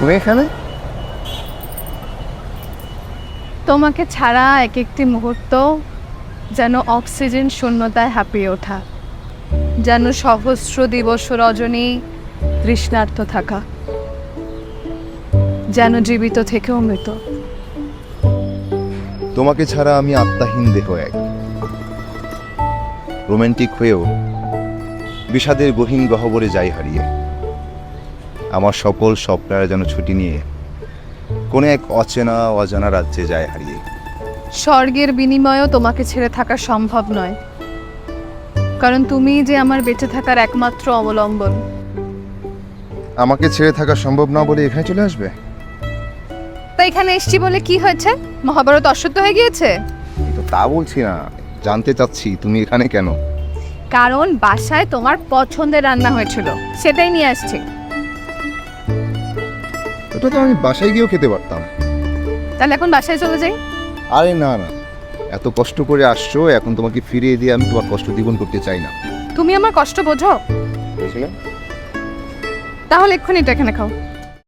তুমি এখানে? তোমাকে ছাড়া এক একটি মুহূর্ত যেন অক্সিজেন শূন্যতায় হাঁপিয়ে ওঠা, যেন সহস্র দিবস রজনী তৃষ্ণার্ত থাকা, যেন জীবিত থেকেও মৃত। তোমাকে ছাড়া আমি আত্মাহীন দেহ এক, রোমান্টিক হয়েও বিষাদের গহীন গহ্বরে যাই হারিয়ে। আমার সকল স্বপ্নরা যেন ছুটি নিয়ে কোন এক অচেনা অজানা রাজ্যে যায় হারিয়ে। স্বর্গের বিনিময়েও তোমাকে ছেড়ে থাকা সম্ভব নয়, কারণ তুমি যে আমার বেঁচে থাকার একমাত্র অবলম্বন। আমাকে ছেড়ে থাকা সম্ভব না বলে এখানে চলে আসবে? তা এখানে এসছি বলে কি হয়েছে? মহাভারত অসত্য হয়ে গিয়েছে? তো তা বলছি না, জানতে চাচ্ছি তুমি এখানে কেন? কারণ বাসায় তোমার পছন্দের রান্না হয়েছিল, সেটাই নিয়ে আসছি। ওটা তো আমি বাসায় গিয়েও খেতে পারতাম। তাহলে এখন বাসায় চলে যাই। আরে না না, এত কষ্ট করে আসছো, এখন তোমাকে ফিরিয়ে দিয়ে আমি তোমার কষ্ট দ্বিগুণ করতে চাই না। তুমি আমার কষ্ট বোঝো? বুঝলে? তাহলে এক্ষুনি এটা এখানে খাও।